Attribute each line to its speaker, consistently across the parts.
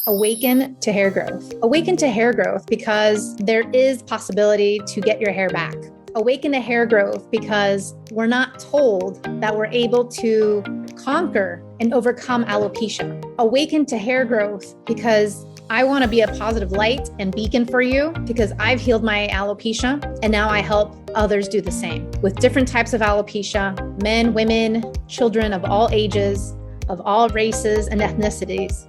Speaker 1: Awaken to hair growth. Awaken to hair growth because there is possibility to get your hair back. Awaken to hair growth because we're not told that we're able to conquer and overcome alopecia. Awaken to hair growth because I want to be a positive light and beacon for you because I've healed my alopecia and now I help others do the same with different types of alopecia, men, women, children of all ages, of all races and ethnicities.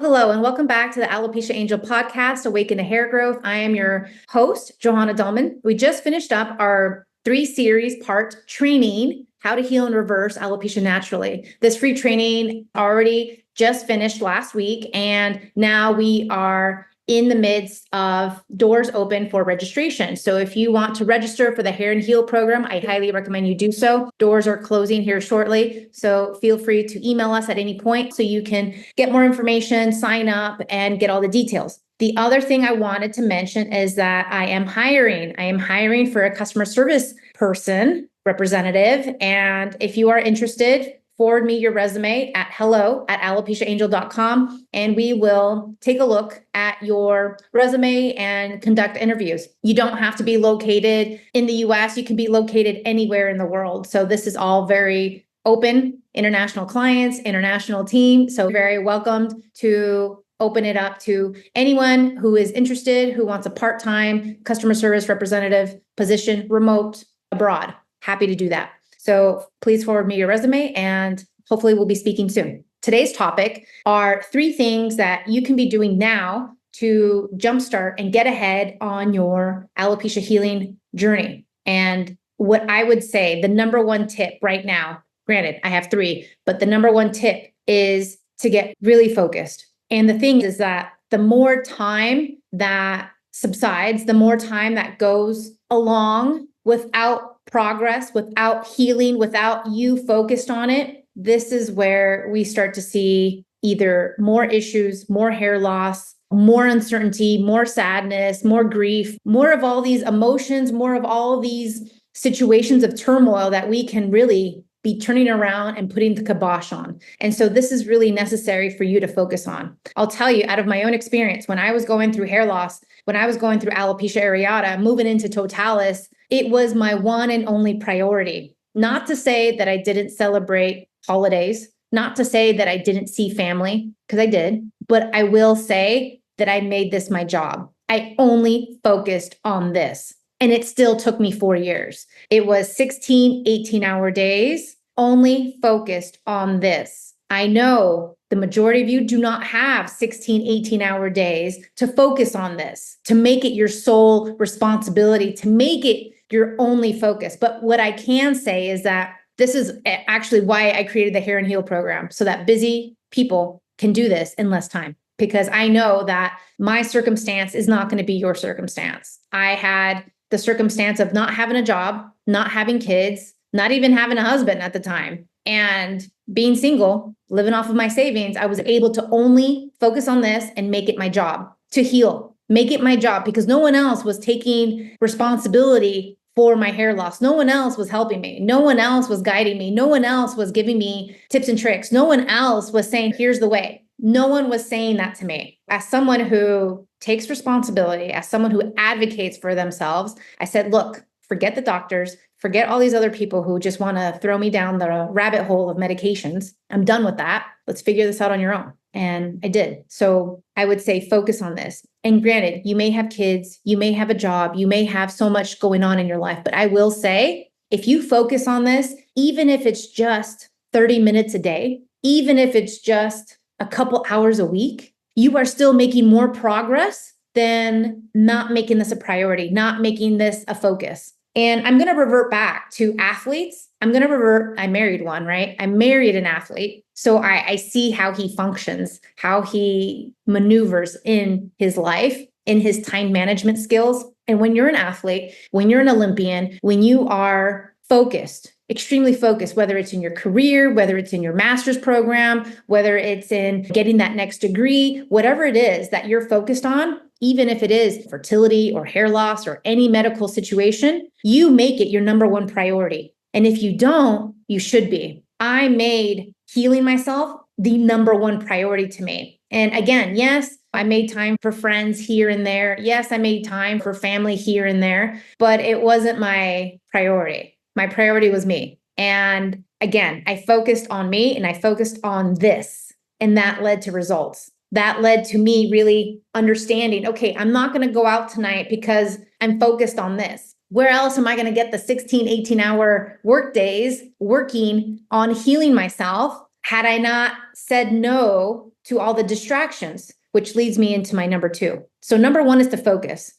Speaker 1: Hello, and welcome back to the Alopecia Angel podcast, Awaken to Hair Growth. I am your host, Johanna Dahlman. We just finished up our 3-series part training, how to heal and reverse alopecia naturally. This free training already just finished last week, and now we are in the midst of doors open for registration. So if you want to register for the Hair and Heal program, I highly recommend you do so. Doors are closing here shortly. So feel free to email us at any point so you can get more information, sign up, and get all the details. The other thing I wanted to mention is that I am hiring. I am hiring for a customer service person, representative. And if you are interested, forward me your resume at hello@alopeciaangel.com, and we will take a look at your resume and conduct interviews. You don't have to be located in the US. You can be located anywhere in the world. So this is all very open, international clients, international team. So very welcomed to open it up to anyone who is interested, who wants a part-time customer service representative position, remote, abroad. Happy to do that. So please forward me your resume and hopefully we'll be speaking soon. Today's topic are 3 things that you can be doing now to jumpstart and get ahead on your alopecia healing journey. And what I would say, the number 1 tip right now, granted, I have 3, but the number 1 tip is to get really focused. And the thing is that the more time that subsides, the more time that goes along without progress, without healing, without you focused on it, this is where we start to see either more issues, more hair loss, more uncertainty, more sadness, more grief, more of all these emotions, more of all these situations of turmoil that we can really be turning around and putting the kibosh on. And so this is really necessary for you to focus on. I'll tell you, out of my own experience, when I was going through hair loss, when I was going through alopecia areata, moving into totalis, it was my one and only priority. Not to say that I didn't celebrate holidays, not to say that I didn't see family, because I did, but I will say that I made this my job. I only focused on this. And it still took me 4 years. It was 16, 18-hour days, only focused on this. I know the majority of you do not have 16, 18-hour days to focus on this, to make it your sole responsibility, to make it your only focus. But what I can say is that this is actually why I created the Hair and Heal program, so that busy people can do this in less time. Because I know that my circumstance is not going to be your circumstance. I had the circumstance of not having a job, not having kids, not even having a husband at the time, and being single, living off of my savings. I was able to only focus on this and make it my job to heal, make it my job, because no one else was taking responsibility for my hair loss. No one else was helping me. No one else was guiding me. No one else was giving me tips and tricks. No one else was saying, here's the way. No one was saying that to me. As someone who takes responsibility, as someone who advocates for themselves, I said, look, forget the doctors, forget all these other people who just want to throw me down the rabbit hole of medications. I'm done with that. Let's figure this out on your own. And I did. So I would say focus on this. And granted, you may have kids, you may have a job, you may have so much going on in your life, but I will say, if you focus on this, even if it's just 30 minutes a day, even if it's just a couple hours a week, you are still making more progress than not making this a priority, not making this a focus. And I'm going to revert back to athletes. I married one, right? I married an athlete. So I see how he functions, how he maneuvers in his life, in his time management skills. And when you're an athlete, when you're an Olympian, when you are focused, extremely focused, whether it's in your career, whether it's in your master's program, whether it's in getting that next degree, whatever it is that you're focused on, even if it is fertility or hair loss or any medical situation, you make it your number 1 priority. And if you don't, you should be. I made healing myself the number one priority to me. And again, yes, I made time for friends here and there. Yes, I made time for family here and there, but it wasn't my priority. My priority was me. And again, I focused on me and I focused on this, and that led to results. That led to me really understanding, okay, I'm not going to go out tonight because I'm focused on this. Where else am I going to get the 16, 18-hour work days working on healing myself had I not said no to all the distractions, which leads me into my number 2. So number 1 is to focus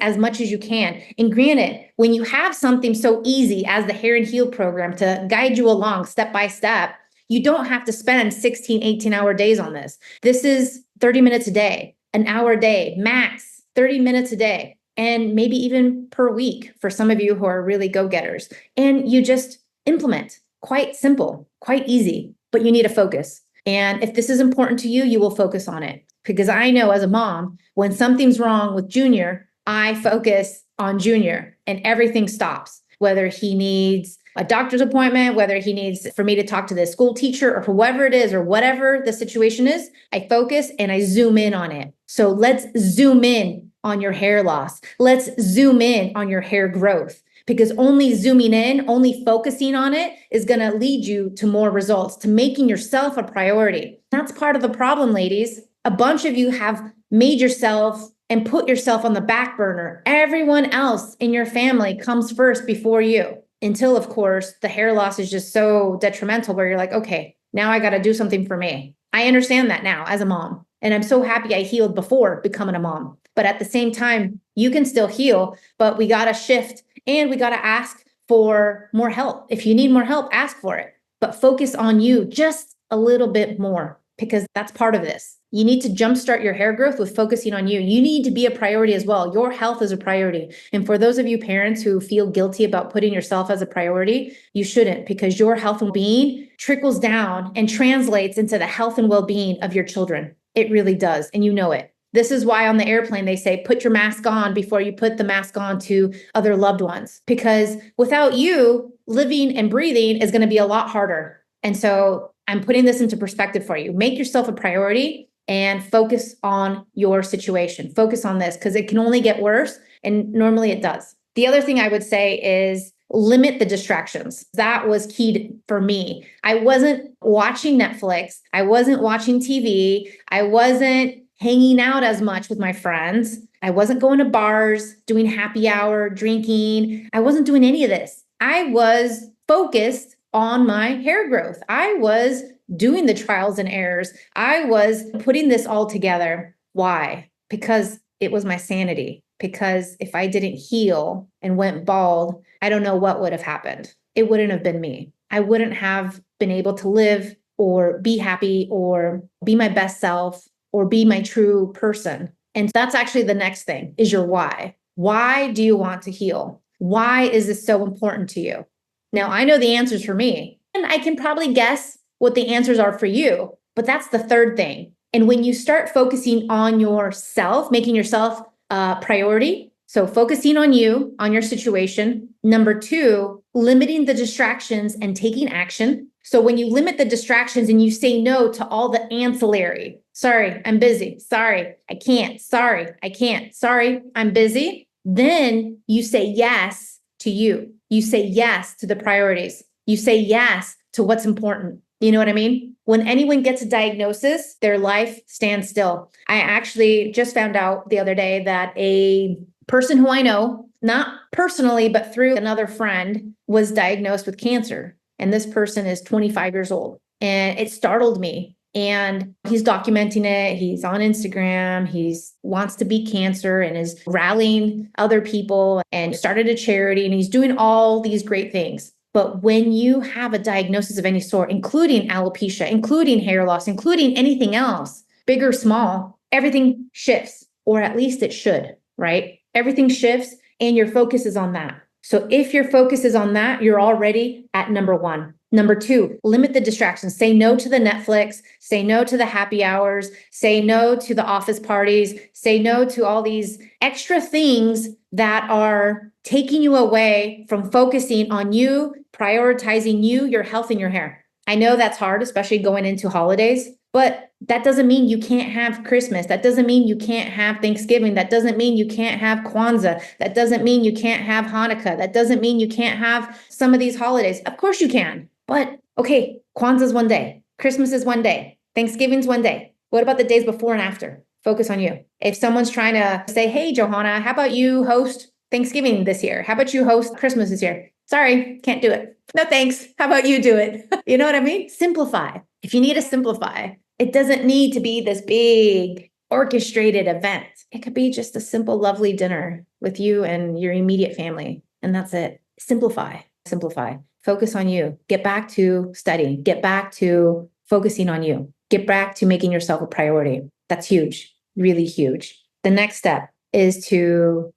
Speaker 1: as much as you can. And granted, when you have something so easy as the Hair and Heal program to guide you along step by step, you don't have to spend 16, 18-hour days on this. This is 30 minutes a day, an hour a day, max 30 minutes a day, and maybe even per week for some of you who are really go-getters. And you just implement. Quite simple, quite easy, but you need to focus. And if this is important to you, you will focus on it. Because I know as a mom, when something's wrong with Junior, I focus on Junior and everything stops. Whether he needs a doctor's appointment, whether he needs for me to talk to the school teacher or whoever it is or whatever the situation is, I focus and I zoom in on it. So let's zoom in on your hair loss. Let's zoom in on your hair growth. Because only zooming in, only focusing on it is going to lead you to more results, to making yourself a priority. That's part of the problem, ladies. A bunch of you have made yourself and put yourself on the back burner. Everyone else in your family comes first before you. Until, of course, the hair loss is just so detrimental where you're like, okay, now I got to do something for me. I understand that now as a mom. And I'm so happy I healed before becoming a mom. But at the same time, you can still heal, but we got to shift. And we got to ask for more help. If you need more help, ask for it. But focus on you just a little bit more because that's part of this. You need to jumpstart your hair growth with focusing on you. You need to be a priority as well. Your health is a priority. And for those of you parents who feel guilty about putting yourself as a priority, you shouldn't, because your health and well-being trickles down and translates into the health and well-being of your children. It really does. And you know it. This is why on the airplane, they say, put your mask on before you put the mask on to other loved ones, because without you, living and breathing is going to be a lot harder. And so I'm putting this into perspective for you. Make yourself a priority and focus on your situation. Focus on this because it can only get worse. And normally it does. The other thing I would say is limit the distractions. That was key for me. I wasn't watching Netflix. I wasn't watching TV. I wasn't hanging out as much with my friends. I wasn't going to bars, doing happy hour, drinking. I wasn't doing any of this. I was focused on my hair growth. I was doing the trials and errors. I was putting this all together. Why? Because it was my sanity. Because if I didn't heal and went bald, I don't know what would have happened. It wouldn't have been me. I wouldn't have been able to live or be happy or be my best self or be my true person. And that's actually the next thing is your why. Why do you want to heal? Why is this so important to you? Now, I know the answers for me, and I can probably guess what the answers are for you, but that's the third thing. And when you start focusing on yourself, making yourself a priority, so focusing on you, on your situation. Number 2, limiting the distractions and taking action. So when you limit the distractions and you say no to all the ancillary, sorry, I'm busy. Sorry, I can't. Sorry, I can't. Sorry, I'm busy. Then you say yes to you. You say yes to the priorities. You say yes to what's important. You know what I mean? When anyone gets a diagnosis, their life stands still. I actually just found out the other day that a person who I know, not personally, but through another friend, was diagnosed with cancer. And this person is 25 years old. And it startled me. And he's documenting it. He's on Instagram. He wants to beat cancer and is rallying other people and started a charity. And he's doing all these great things. But when you have a diagnosis of any sort, including alopecia, including hair loss, including anything else, big or small, everything shifts, or at least it should, right? Everything shifts and your focus is on that. So if your focus is on that, you're already at number 1. Number 2, limit the distractions. Say no to the Netflix, say no to the happy hours, say no to the office parties, say no to all these extra things that are taking you away from focusing on you, prioritizing you, your health, and your hair. I know that's hard, especially going into holidays, but that doesn't mean you can't have Christmas. That doesn't mean you can't have Thanksgiving. That doesn't mean you can't have Kwanzaa. That doesn't mean you can't have Hanukkah. That doesn't mean you can't have some of these holidays. Of course you can. But okay, Kwanzaa's one day. Christmas is one day. Thanksgiving's one day. What about the days before and after? Focus on you. If someone's trying to say, hey, Johanna, how about you host Thanksgiving this year? How about you host Christmas this year? Sorry, can't do it. No, thanks. How about you do it? You know what I mean? Simplify. If you need to simplify, it doesn't need to be this big orchestrated event. It could be just a simple, lovely dinner with you and your immediate family. And that's it. Simplify, simplify. Focus on you. Get back to studying. Get back to focusing on you. Get back to making yourself a priority. That's huge, really huge. The next step is to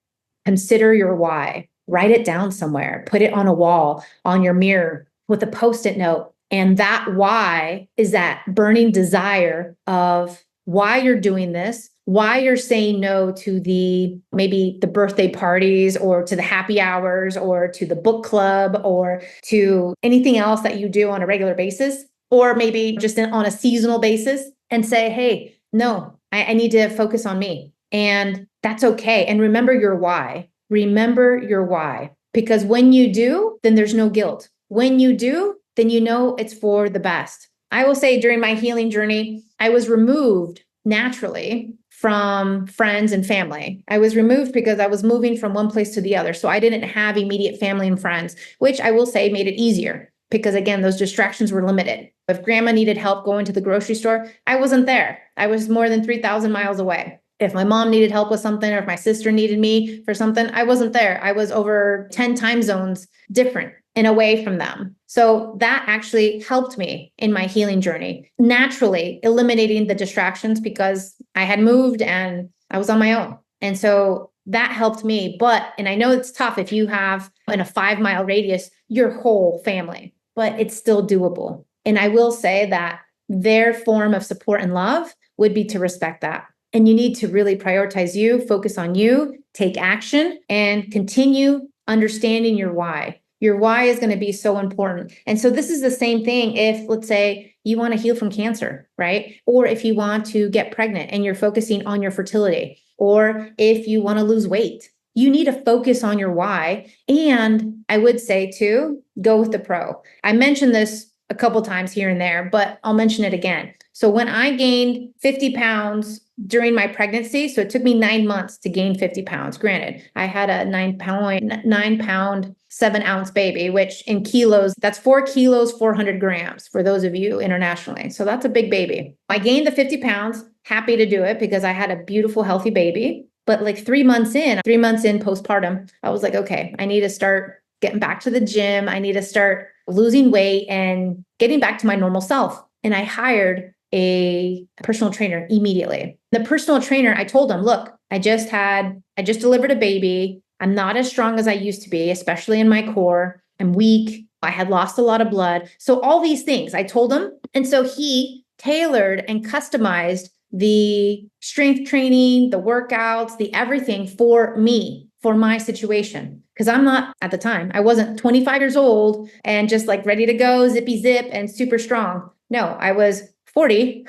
Speaker 1: consider your why. Write it down somewhere. Put it on a wall, on your mirror with a Post-it note. And that why is that burning desire of why you're doing this, why you're saying no to maybe the birthday parties or to the happy hours or to the book club or to anything else that you do on a regular basis, or maybe just on a seasonal basis, and say, hey, no, I need to focus on me. And that's okay. And remember your why. Remember your why. Because when you do, then there's no guilt. When you do, then you know it's for the best. I will say during my healing journey, I was removed naturally from friends and family. I was removed because I was moving from one place to the other. So I didn't have immediate family and friends, which I will say made it easier because again, those distractions were limited. If grandma needed help going to the grocery store, I wasn't there. I was more than 3,000 miles away. If my mom needed help with something or if my sister needed me for something, I wasn't there. I was over 10 time zones different and away from them. So that actually helped me in my healing journey, naturally eliminating the distractions because I had moved and I was on my own. And so that helped me. And I know it's tough if you have in a 5-mile radius, your whole family, but it's still doable. And I will say that their form of support and love would be to respect that. And you need to really prioritize you, focus on you, take action, and continue understanding your why. Your why is going to be so important. And so this is the same thing if, let's say, you want to heal from cancer, right? Or if you want to get pregnant and you're focusing on your fertility, or if you want to lose weight, you need to focus on your why. And I would say too, go with the pro. I mentioned this a couple times here and there, but I'll mention it again. So when I gained 50 pounds during my pregnancy, so it took me 9 months to gain 50 pounds. Granted, I had a 9 pound, 7-ounce baby, which in kilos, that's 4 kilos, 400 grams for those of you internationally. So that's a big baby. I gained the 50 pounds, happy to do it because I had a beautiful, healthy baby. But like 3 months in postpartum, I was like, okay, I need to start getting back to the gym. I need to start losing weight and getting back to my normal self. And I hired a personal trainer immediately. The personal trainer, I told him, look, I just delivered a baby. I'm not as strong as I used to be, especially in my core. I'm weak. I had lost a lot of blood. So all these things I told him. And so he tailored and customized the strength training, the workouts, the everything for me, for my situation. Because I'm not, at the time, I wasn't 25 years old and just like ready to go, zippy zip and super strong. No, I was 40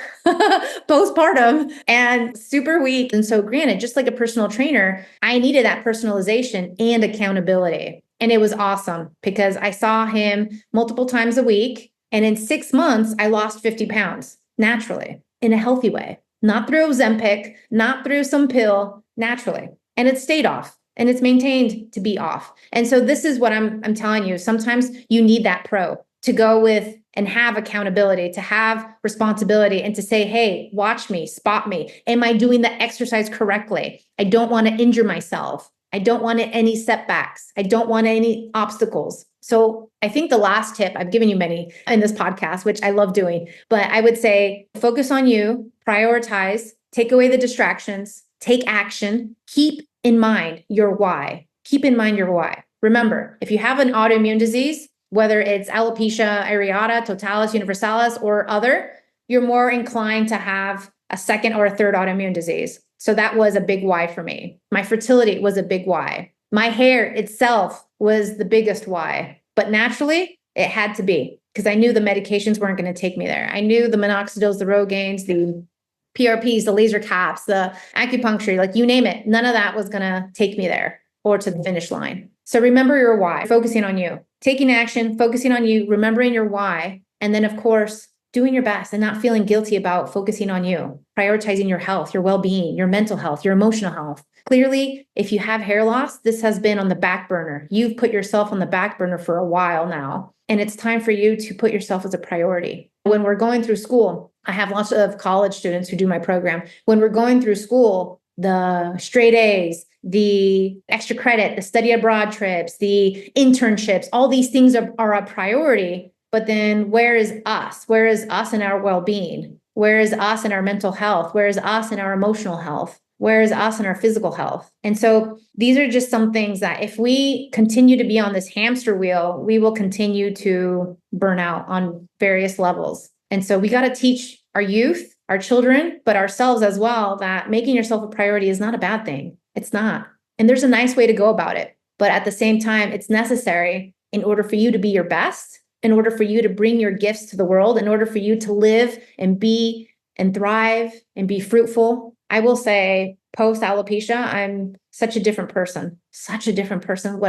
Speaker 1: postpartum and super weak. And so granted, just like a personal trainer, I needed that personalization and accountability. And it was awesome because I saw him multiple times a week. And in 6 months, I lost 50 pounds naturally in a healthy way, not through Ozempic, not through some pill, naturally. And it stayed off and it's maintained to be off. And so this is what I'm telling you. Sometimes you need that pro to go with and have accountability, to have responsibility and to say, hey, watch me, spot me. Am I doing the exercise correctly? I don't want to injure myself. I don't want any setbacks. I don't want any obstacles. So I think the last tip, I've given you many in this podcast, which I love doing, but I would say focus on you, prioritize, take away the distractions, take action, keep in mind your why. Keep in mind your why. Remember, if you have an autoimmune disease, whether it's alopecia areata, totalis universalis, or other, you're more inclined to have a second or a third autoimmune disease. So that was a big why for me. My fertility was a big why. My hair itself was the biggest why, but naturally it had to be. because I knew the medications weren't going to take me there. I knew the minoxidils, the Rogaines, the PRPs, the laser caps, the acupuncture, like you name it. None of that was going to take me there or to the finish line. So remember your why, focusing on you, taking action, focusing on you, remembering your why. And then of course, doing your best and not feeling guilty about focusing on you, prioritizing your health, your well-being, your mental health, your emotional health. Clearly, if you have hair loss, this has been on the back burner. You've put yourself on the back burner for a while now, and it's time for you to put yourself as a priority. When we're going through school, I have lots of college students who do my program. When we're going through school, the straight A's, the extra credit, the study abroad trips, the internships, all these things are a priority. But then where is us? Where is us in our well-being? Where is us in our mental health? Where is us in our emotional health? Where is us in our physical health? And so these are just some things that if we continue to be on this hamster wheel, we will continue to burn out on various levels. And so we got to teach our youth, our children, but ourselves as well, that making yourself a priority is not a bad thing. It's not. And there's a nice way to go about it. But at the same time, it's necessary in order for you to be your best, in order for you to bring your gifts to the world, in order for you to live and be and thrive and be fruitful. I will say post alopecia, I'm such a different person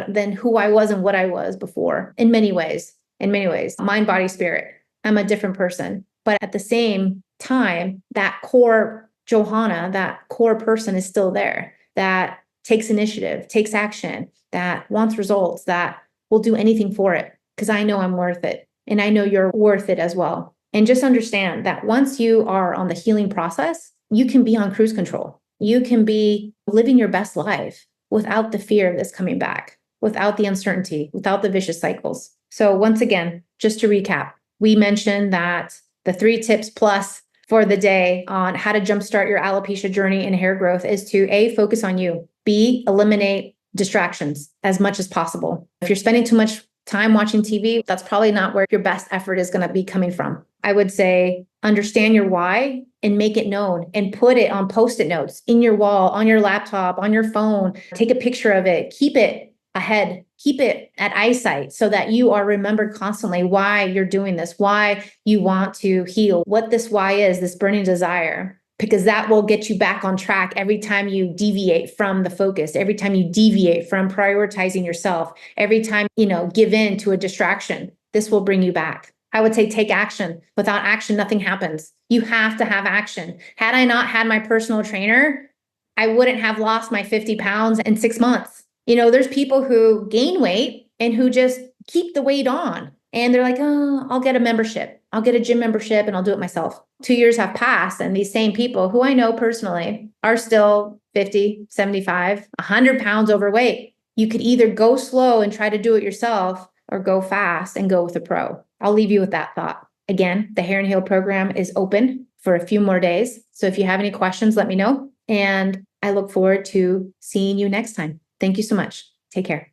Speaker 1: than who I was and what I was before in many ways, mind, body, spirit. I'm a different person. But at the same time, that core Johanna, that core person is still there, that takes initiative, takes action, that wants results, that will do anything for it. Because I know I'm worth it. And I know you're worth it as well. And just understand that once you are on the healing process, you can be on cruise control. You can be living your best life without the fear of this coming back, without the uncertainty, without the vicious cycles. So once again, just to recap, we mentioned that the 3 tips plus for the day on how to jumpstart your alopecia journey and hair growth is to A, focus on you, B, eliminate distractions as much as possible. If you're spending too much time watching TV, that's probably not where your best effort is going to be coming from. I would say understand your why and make it known and put it on Post-it notes in your wall, on your laptop, on your phone. Take a picture of it. Keep it ahead. Keep it at eyesight so that you are remembered constantly why you're doing this, why you want to heal, what this why is, this burning desire. Because that will get you back on track every time you deviate from the focus, every time you deviate from prioritizing yourself, every time, give in to a distraction. This will bring you back. I would say take action. Without action, nothing happens. You have to have action. Had I not had my personal trainer, I wouldn't have lost my 50 pounds in 6 months. There's people who gain weight and who just keep the weight on. And they're like, oh, I'll get a membership. I'll get a gym membership and I'll do it myself. 2 years have passed. And these same people who I know personally are still 50, 75, 100 pounds overweight. You could either go slow and try to do it yourself or go fast and go with a pro. I'll leave you with that thought. Again, the Hair and Heal program is open for a few more days. So if you have any questions, let me know. And I look forward to seeing you next time. Thank you so much. Take care.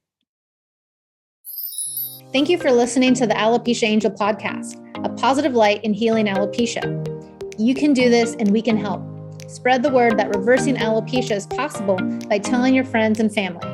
Speaker 1: Thank you for listening to the Alopecia Angel podcast, a positive light in healing alopecia. You can do this and we can help. Spread the word that reversing alopecia is possible by telling your friends and family.